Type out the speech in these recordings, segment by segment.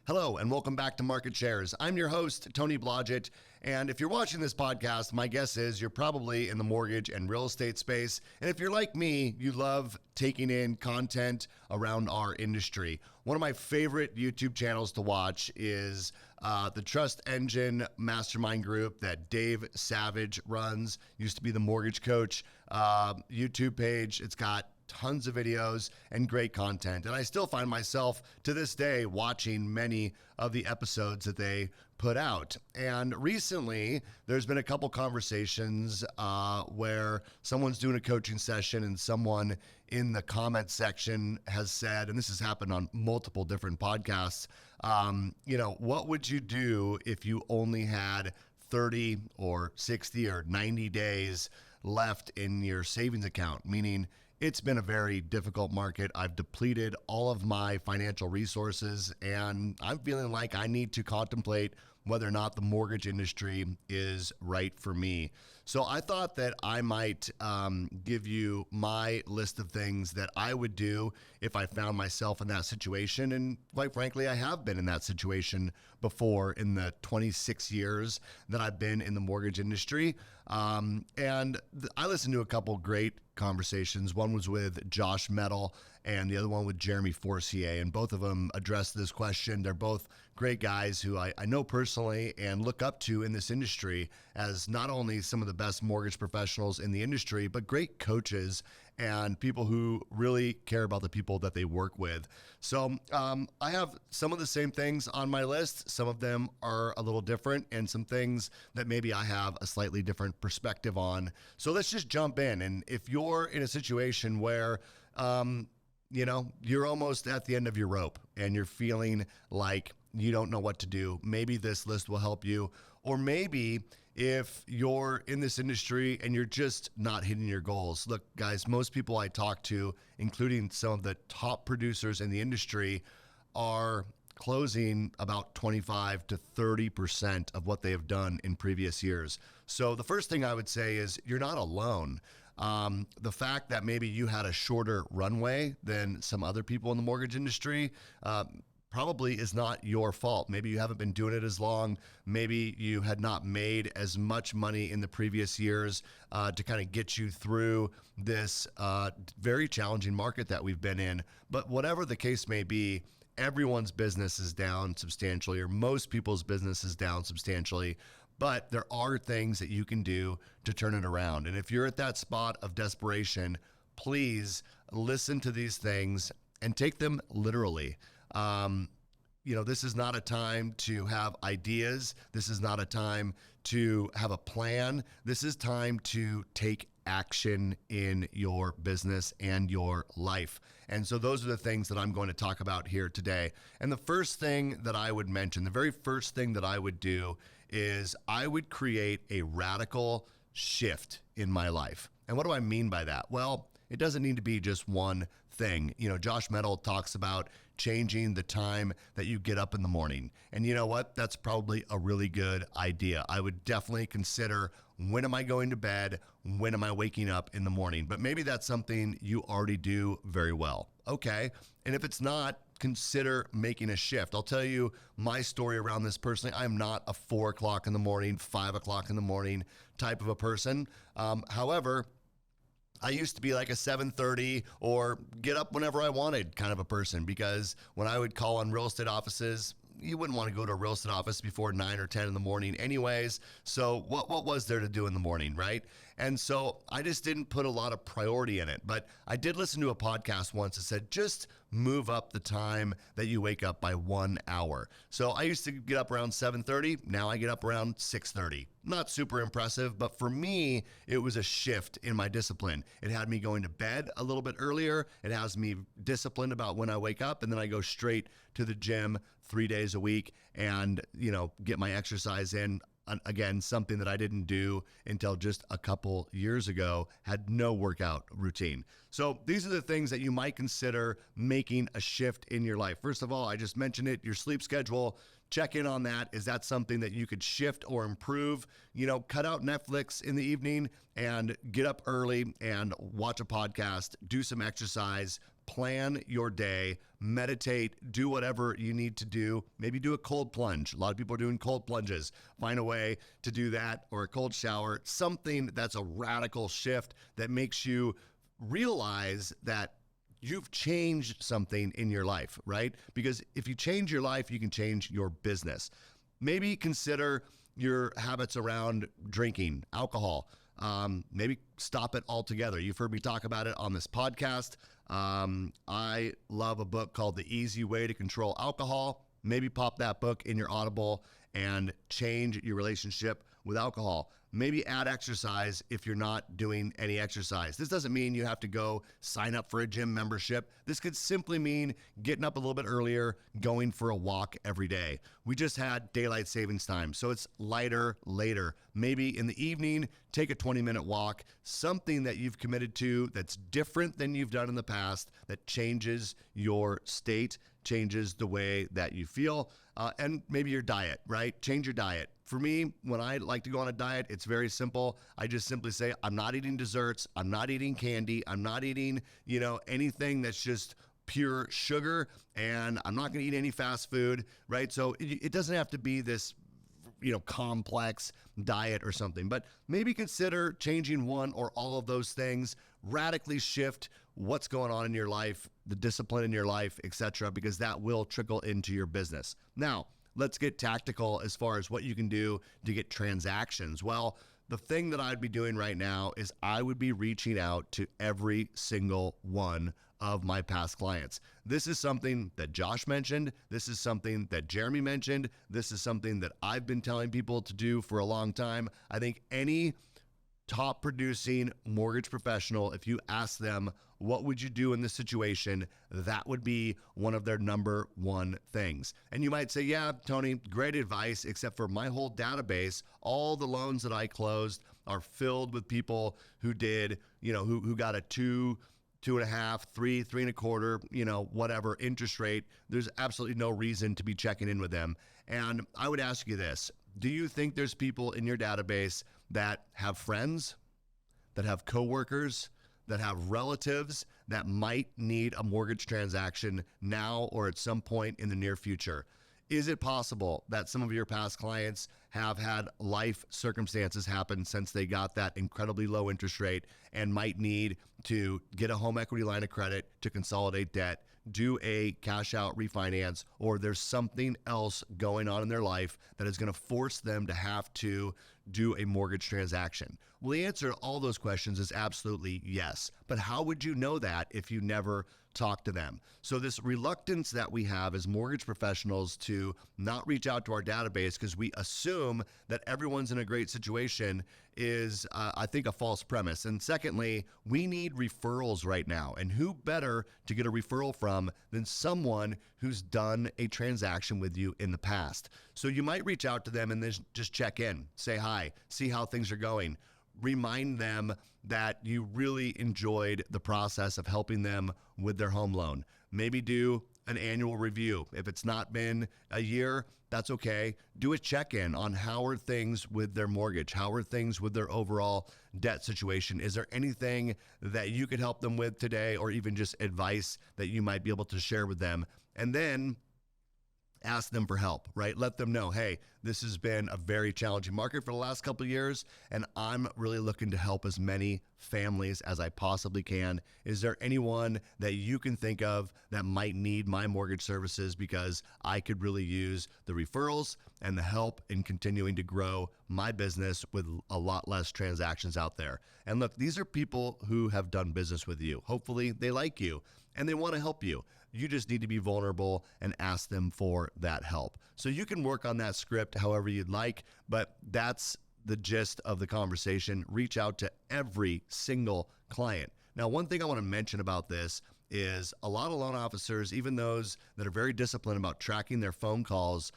Hello, and welcome back to Market Shares. I'm your host, Tony Blodgett, and if you're watching this podcast, my guess is you're probably in the mortgage and real estate space, and if you're like me, you love taking in content around our industry. One of my favorite YouTube channels to watch is the Trust Engine Mastermind group that Dave Savage runs. Used to be the Mortgage Coach YouTube page. It's got tons of videos and great content. And I still find myself to this day watching many of the episodes that they put out. And recently, there's been a couple conversations where someone's doing a coaching session and someone in the comment section has said, and this has happened on multiple different podcasts, what would you do if you only had 30 or 60 or 90 days left in your savings account? Meaning, it's been a very difficult market. I've depleted all of my financial resources, and I'm feeling like I need to contemplate whether or not the mortgage industry is right for me. So I thought that I might give you my list of things that I would do if I found myself in that situation. And quite frankly, I have been in that situation before in the 26 years that I've been in the mortgage industry. I listened to a couple great conversations. One was with Josh Metal and the other one with Jeremy Forcier, and both of them addressed this question. They're both great guys who I know personally and look up to in this industry as not only some of the best mortgage professionals in the industry, but great coaches and people who really care about the people that they work with. So I have some of the same things on my list. Some of them are a little different, and some things that maybe I have a slightly different perspective on. So let's just jump in. And if you're in a situation where you're almost at the end of your rope and you're feeling like you don't know what to do, maybe this list will help you. Or maybe if you're in this industry and you're just not hitting your goals. Look, guys, most people I talk to, including some of the top producers in the industry, are closing about 25 to 30% of what they have done in previous years. So the first thing I would say is you're not alone. The fact that maybe you had a shorter runway than some other people in the mortgage industry probably is not your fault. Maybe you haven't been doing it as long. Maybe you had not made as much money in the previous years to kind of get you through this very challenging market that we've been in. But whatever the case may be, everyone's business is down substantially, or most people's business is down substantially. But there are things that you can do to turn it around. And if you're at that spot of desperation, please listen to these things and take them literally. This is not a time to have ideas. This is not a time to have a plan. This is time to take action in your business and your life. And so those are the things that I'm going to talk about here today. And the first thing that I would mention, the very first thing that I would do is I would create a radical shift in my life. And what do I mean by that? Well, it doesn't need to be just one thing. Josh Metal talks about changing the time that you get up in the morning. And you know what? That's probably a really good idea. I would definitely consider, when am I going to bed? When am I waking up in the morning? But maybe that's something you already do very well. Okay. And if it's not, consider making a shift. I'll tell you my story around this personally. I'm not a 4 o'clock in the morning, 5 o'clock in the morning type of a person. However, I used to be like a 7:30 or get up whenever I wanted kind of a person, because when I would call on real estate offices, you wouldn't want to go to a real estate office before 9 or 10 in the morning anyways. So what was there to do in the morning, right? And so I just didn't put a lot of priority in it. But I did listen to a podcast once that said, just move up the time that you wake up by 1 hour. So I used to get up around 7:30. Now I get up around 6:30. Not super impressive, but for me, it was a shift in my discipline. It had me going to bed a little bit earlier. It has me disciplined about when I wake up, and then I go straight to the gym 3 days a week and, get my exercise in. Again, something that I didn't do until just a couple years ago, had no workout routine. So these are the things that you might consider making a shift in your life. First of all, I just mentioned it, your sleep schedule. Check in on that. Is that something that you could shift or improve? Cut out Netflix in the evening and get up early and watch a podcast, do some exercise, plan your day, meditate, do whatever you need to do. Maybe do a cold plunge. A lot of people are doing cold plunges. Find a way to do that, or a cold shower, something that's a radical shift that makes you realize that you've changed something in your life, right? Because if you change your life, you can change your business. Maybe consider your habits around drinking alcohol. Maybe stop it altogether. You've heard me talk about it on this podcast. I love a book called The Easy Way to Control Alcohol. Maybe pop that book in your Audible and change your relationship with alcohol. Maybe add exercise if you're not doing any exercise. This doesn't mean you have to go sign up for a gym membership. This could simply mean getting up a little bit earlier, going for a walk every day. We just had daylight savings time, so it's lighter later. Maybe in the evening, take a 20-minute walk, something that you've committed to that's different than you've done in the past, that changes your state, changes the way that you feel, and maybe your diet, right? Change your diet. For me, when I like to go on a diet, it's very simple. I just simply say, I'm not eating desserts. I'm not eating candy. I'm not eating, anything that's just pure sugar, and I'm not going to eat any fast food, right? So it doesn't have to be this, complex diet or something, but maybe consider changing one or all of those things, radically shift what's going on in your life, the discipline in your life, etc., because that will trickle into your business. Now, let's get tactical as far as what you can do to get transactions. Well, the thing that I'd be doing right now is I would be reaching out to every single one of my past clients. This is something that Josh mentioned. This is something that Jeremy mentioned. This is something that I've been telling people to do for a long time. I think any top producing mortgage professional, if you ask them, what would you do in this situation? That would be one of their number one things. And you might say, yeah, Tony, great advice, except for my whole database, all the loans that I closed are filled with people who did, who got a 2.5, 3.25, whatever interest rate. There's absolutely no reason to be checking in with them. And I would ask you this. Do you think there's people in your database that have friends, that have coworkers, that have relatives that might need a mortgage transaction now or at some point in the near future? Is it possible that some of your past clients have had life circumstances happen since they got that incredibly low interest rate and might need to get a home equity line of credit to consolidate debt, do a cash out refinance, or there's something else going on in their life that is going to force them to have to do a mortgage transaction? Well, the answer to all those questions is absolutely yes. But how would you know that if you never talk to them? So this reluctance that we have as mortgage professionals to not reach out to our database because we assume that everyone's in a great situation is, I think, a false premise. And secondly, we need referrals right now. And who better to get a referral from than someone who's done a transaction with you in the past? So you might reach out to them and then just check in, say hi, see how things are going. Remind them that you really enjoyed the process of helping them with their home loan. Maybe do an annual review. If it's not been a year, that's okay. Do a check-in on how are things with their mortgage? How are things with their overall debt situation? Is there anything that you could help them with today, or even just advice that you might be able to share with them? And then ask them for help, right? Let them know, hey, this has been a very challenging market for the last couple of years, and I'm really looking to help as many families as I possibly can. Is there anyone that you can think of that might need my mortgage services? Because I could really use the referrals and the help in continuing to grow my business with a lot less transactions out there. And look, these are people who have done business with you. Hopefully they like you and they want to help you. You just need to be vulnerable and ask them for that help. So you can work on that script however you'd like, but that's the gist of the conversation. Reach out to every single client. Now, one thing I want to mention about this is a lot of loan officers, even those that are very disciplined about tracking their phone calls,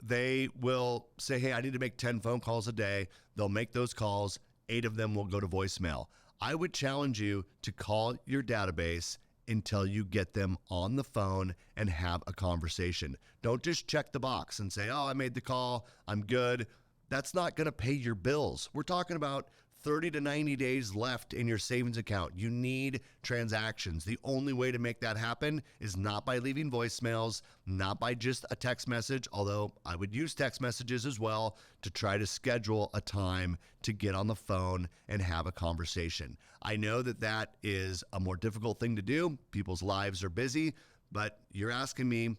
they will say, hey, I need to make 10 phone calls a day. They'll make those calls. 8 of them will go to voicemail. I would challenge you to call your database until you get them on the phone and have a conversation. Don't just check the box and say, oh, I made the call, I'm good. That's not going to pay your bills. We're talking about 30 to 90 days left in your savings account. You need transactions. The only way to make that happen is not by leaving voicemails, not by just a text message, although I would use text messages as well to try to schedule a time to get on the phone and have a conversation. I know that that is a more difficult thing to do. People's lives are busy, but you're asking me,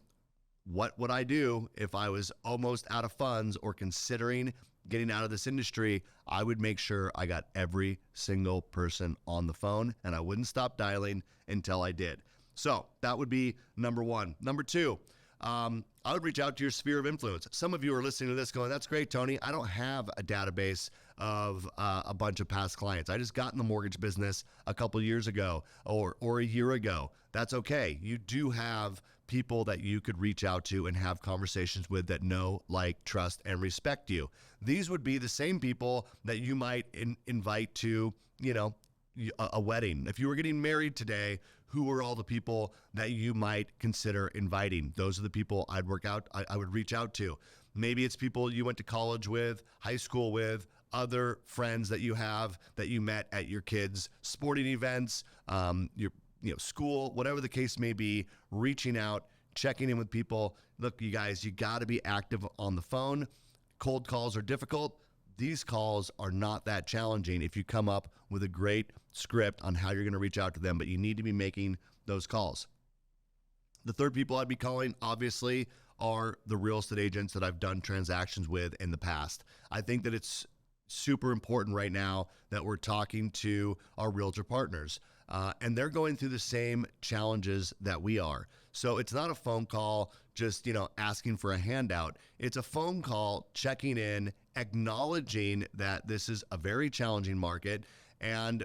what would I do if I was almost out of funds or considering getting out of this industry? I would make sure I got every single person on the phone, and I wouldn't stop dialing until I did. So that would be number one. Number two, I would reach out to your sphere of influence. Some of you are listening to this going, that's great, Tony. I don't have a database of a bunch of past clients. I just got in the mortgage business a couple years ago or a year ago. That's okay. You do have people that you could reach out to and have conversations with that know, like, trust, and respect you. These would be the same people that you might invite to, a wedding. If you were getting married today, who are all the people that you might consider inviting? Those are the people I would reach out to. Maybe it's people you went to college with, high school with, other friends that you have that you met at your kids' sporting events, your school, whatever the case may be, reaching out, checking in with people. Look, you guys, you got to be active on the phone. Cold calls are difficult. These calls are not that challenging if you come up with a great script on how you're going to reach out to them, but you need to be making those calls. The third people I'd be calling, obviously, are the real estate agents that I've done transactions with in the past. I think that it's super important right now that we're talking to our realtor partners. And they're going through the same challenges that we are. So it's not a phone call just, asking for a handout. It's a phone call checking in, acknowledging that this is a very challenging market, and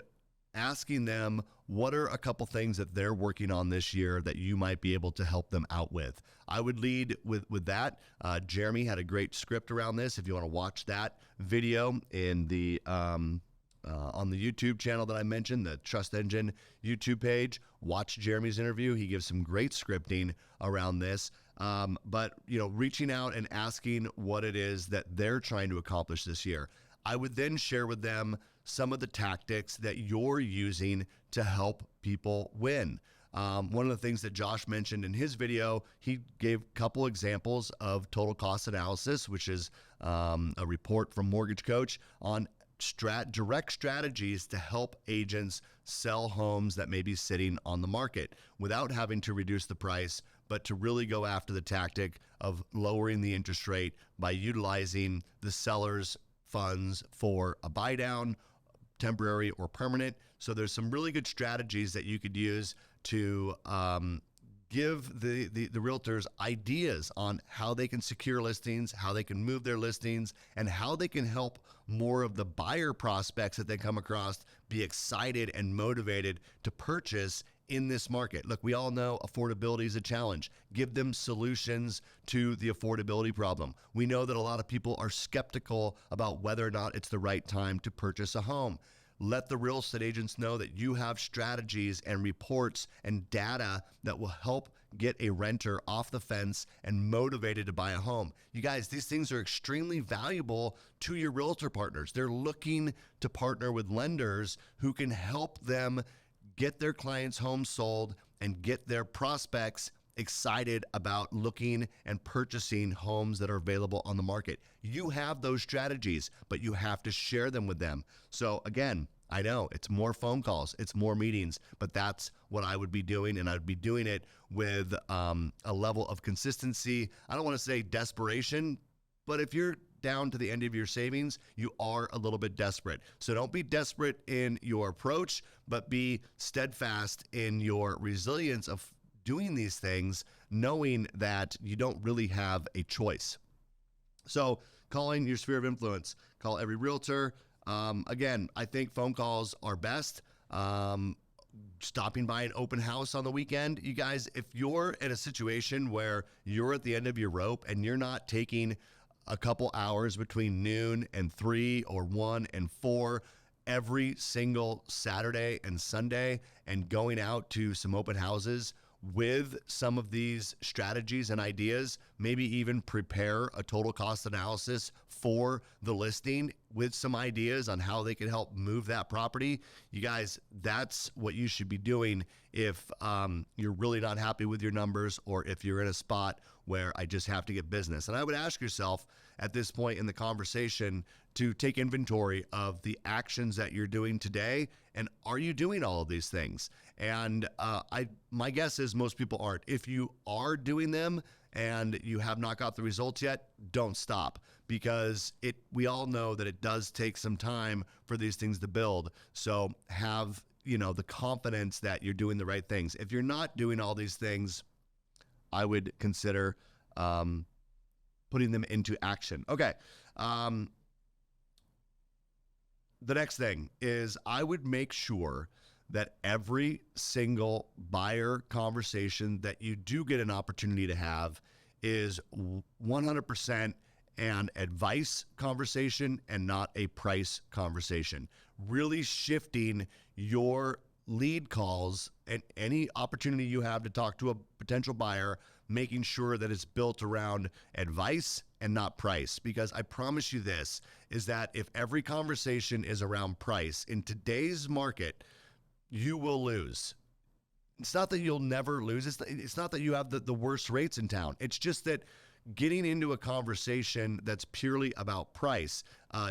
asking them what are a couple things that they're working on this year that you might be able to help them out with. I would lead with that. Jeremy had a great script around this. If you want to watch that video in the on the YouTube channel that I mentioned, the Trust Engine YouTube page, watch Jeremy's interview. He gives some great scripting around this. But reaching out and asking what it is that they're trying to accomplish this year. I would then share with them some of the tactics that you're using to help people win. One of the things that Josh mentioned in his video, he gave a couple examples of total cost analysis, which is a report from Mortgage Coach on direct strategies to help agents sell homes that may be sitting on the market without having to reduce the price, but to really go after the tactic of lowering the interest rate by utilizing the seller's funds for a buy down, temporary or permanent. So there's some really good strategies that you could use to give the realtors ideas on how they can secure listings, how they can move their listings, and how they can help more of the buyer prospects that they come across be excited and motivated to purchase in this market. Look, we all know affordability is a challenge. Give them solutions to the affordability problem. We know that a lot of people are skeptical about whether or not it's the right time to purchase a home. Let the real estate agents know that you have strategies and reports and data that will help get a renter off the fence and motivated to buy a home. You guys, these things are extremely valuable to your realtor partners. They're looking to partner with lenders who can help them get their clients' homes sold and get their prospects excited about looking and purchasing homes that are available on the market. You have those strategies, but you have to share them with them. So again, I know it's more phone calls, it's more meetings, but that's what I would be doing, and I'd be doing it with a level of consistency. I don't want to say desperation, but if you're down to the end of your savings, you are a little bit desperate. So don't be desperate in your approach, but be steadfast in your resilience of doing these things, knowing that you don't really have a choice. So calling your sphere of influence, call every realtor. Again, I think phone calls are best. Stopping by an open house on the weekend. You guys, if you're in a situation where you're at the end of your rope and you're not taking a couple hours between noon and 3 or 1 and 4 every single Saturday and Sunday and going out to some open houses with some of these strategies and ideas, maybe even prepare a total cost analysis for the listing with some ideas on how they can help move that property, you guys, that's what you should be doing if you're really not happy with your numbers, or if you're in a spot where I just have to get business. And I would ask yourself at this point in the conversation to take inventory of the actions that you're doing today, and are you doing all of these things? And my guess is most people aren't. If you are doing them and you have not got the results yet, don't stop, because we all know that it does take some time for these things to build. So have, the confidence that you're doing the right things. If you're not doing all these things, I would consider putting them into action. Okay. The next thing is I would make sure that every single buyer conversation that you do get an opportunity to have is 100% an advice conversation and not a price conversation. Really shifting your lead calls and any opportunity you have to talk to a potential buyer, making sure that it's built around advice and not price. Because I promise you this, is that if every conversation is around price in today's market, you will lose. It's not that you'll never lose. It's not that you have the worst rates in town. It's just that getting into a conversation that's purely about price.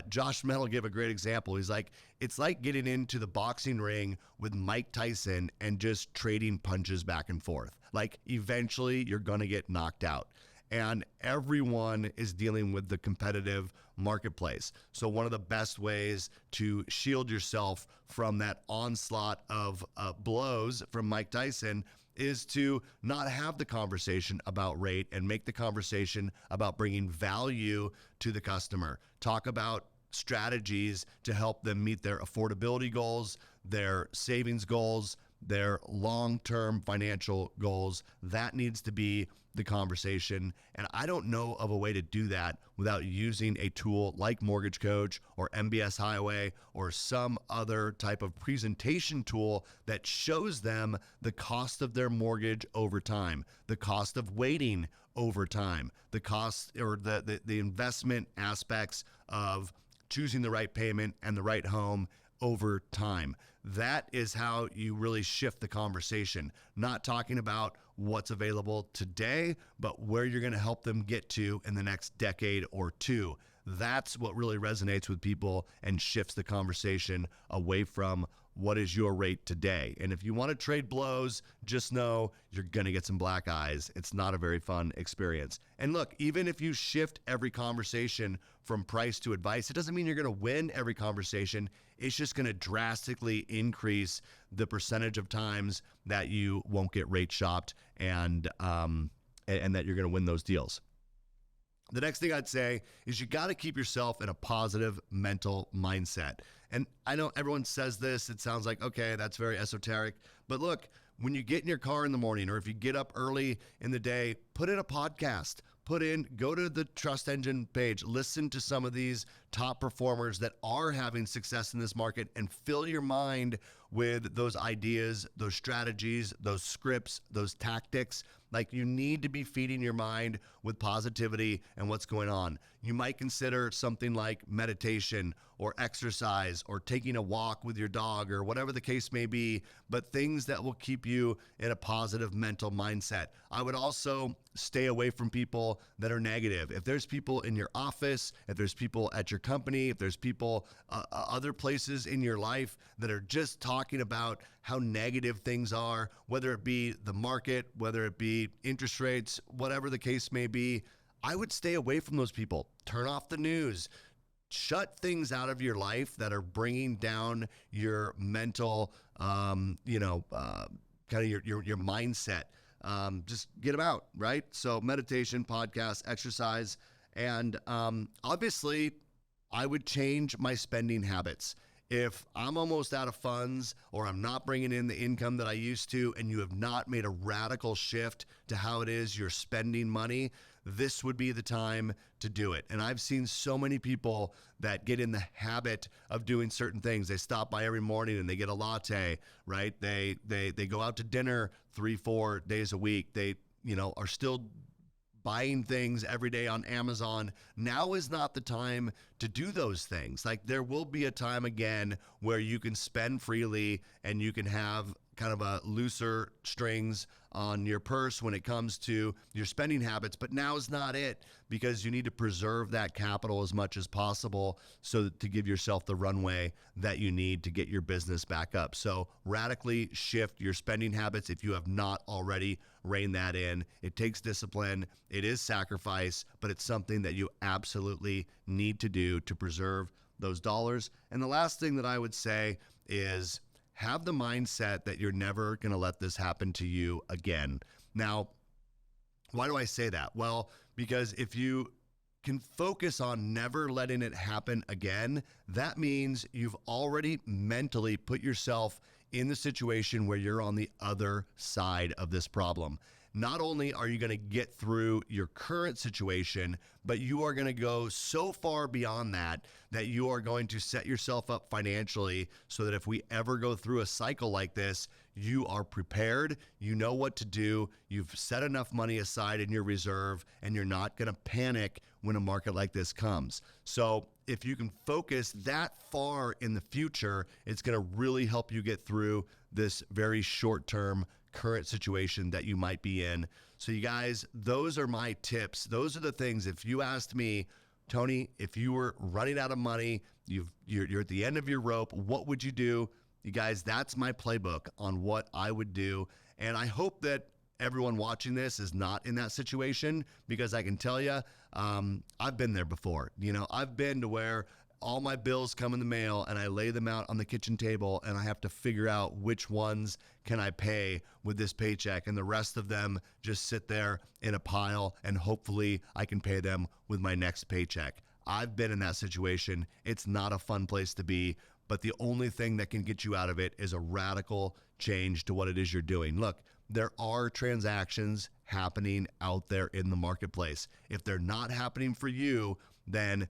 Josh Metal gave a great example. He's like, it's like getting into the boxing ring with Mike Tyson and just trading punches back and forth. Like, eventually you're going to get knocked out. And everyone is dealing with the competitive marketplace. So one of the best ways to shield yourself from that onslaught of blows from Mike Tyson is to not have the conversation about rate and make the conversation about bringing value to the customer. Talk about strategies to help them meet their affordability goals, their savings goals, their long-term financial goals. That needs to be the conversation. And I don't know of a way to do that without using a tool like Mortgage Coach or MBS Highway or some other type of presentation tool that shows them the cost of their mortgage over time, the cost of waiting over time, the cost or the investment aspects of choosing the right payment and the right home over time. That is how you really shift the conversation, not talking about what's available today, but where you're going to help them get to in the next decade or two. That's what really resonates with people and shifts the conversation away from what is your rate today. And if you want to trade blows, just know you're going to get some black eyes. It's not a very fun experience. And look, even if you shift every conversation from price to advice, it doesn't mean you're going to win every conversation. It's just going to drastically increase the percentage of times that you won't get rate shopped and that you're going to win those deals. The next thing I'd say is you got to keep yourself in a positive mental mindset. And I know everyone says this, it sounds like, okay, that's very esoteric. But look, when you get in your car in the morning, or if you get up early in the day, put in a podcast. Go to the Trust Engine page, listen to some of these top performers that are having success in this market, and fill your mind with those ideas, those strategies, those scripts, those tactics. Like, you need to be feeding your mind with positivity and what's going on. You might consider something like meditation or exercise or taking a walk with your dog or whatever the case may be, but things that will keep you in a positive mental mindset. I would also stay away from people that are negative. If there's people in your office, if there's people at your company, if there's people other places in your life that are just talking about how negative things are, whether it be the market, whether it be interest rates, whatever the case may be, I would stay away from those people. Turn off the news. Shut things out of your life that are bringing down your mental, kind of your mindset. Just get them out, right? So meditation, podcast, exercise, and obviously I would change my spending habits. If I'm almost out of funds or I'm not bringing in the income that I used to, and you have not made a radical shift to how it is you're spending money, this would be the time to do it. And I've seen so many people that get in the habit of doing certain things. They stop by every morning and they get a latte, right? They go out to dinner 3-4 days a week. They, are still buying things every day on Amazon. Now is not the time to do those things. Like, there will be a time again where you can spend freely and you can have kind of a looser strings on your purse when it comes to your spending habits, but now is not it, because you need to preserve that capital as much as possible so to give yourself the runway that you need to get your business back up. So radically shift your spending habits if you have not already reined that in. It takes discipline, it is sacrifice, but it's something that you absolutely need to do to preserve those dollars. And the last thing that I would say is have the mindset that you're never going to let this happen to you again. Now, why do I say that? Well, because if you can focus on never letting it happen again, that means you've already mentally put yourself in the situation where you're on the other side of this problem. Not only are you going to get through your current situation, but you are going to go so far beyond that that you are going to set yourself up financially so that if we ever go through a cycle like this, you are prepared, you know what to do, you've set enough money aside in your reserve, and you're not going to panic when a market like this comes. So if you can focus that far in the future, it's going to really help you get through this very short-term current situation that you might be in. So you guys, those are my tips. Those are the things. If you asked me, Tony, if you were running out of money, you're at the end of your rope, what would you do? You guys, that's my playbook on what I would do. And I hope that everyone watching this is not in that situation, because I can tell you, I've been there before. You know, I've been to where all my bills come in the mail and I lay them out on the kitchen table and I have to figure out which ones can I pay with this paycheck, and the rest of them just sit there in a pile and hopefully I can pay them with my next paycheck. I've been in that situation. It's not a fun place to be, but the only thing that can get you out of it is a radical change to what it is you're doing. Look, there are transactions happening out there in the marketplace. If they're not happening for you, then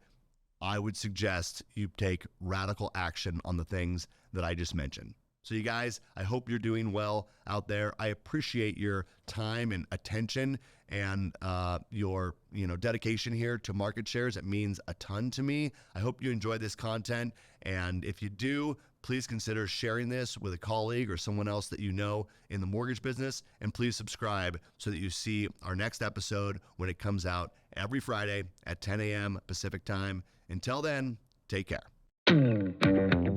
I would suggest you take radical action on the things that I just mentioned. So you guys, I hope you're doing well out there. I appreciate your time and attention and your dedication here to market shares. It means a ton to me. I hope you enjoy this content. And if you do, please consider sharing this with a colleague or someone else that you know in the mortgage business. And please subscribe so that you see our next episode when it comes out every Friday at 10 a.m. Pacific time. Until then, take care.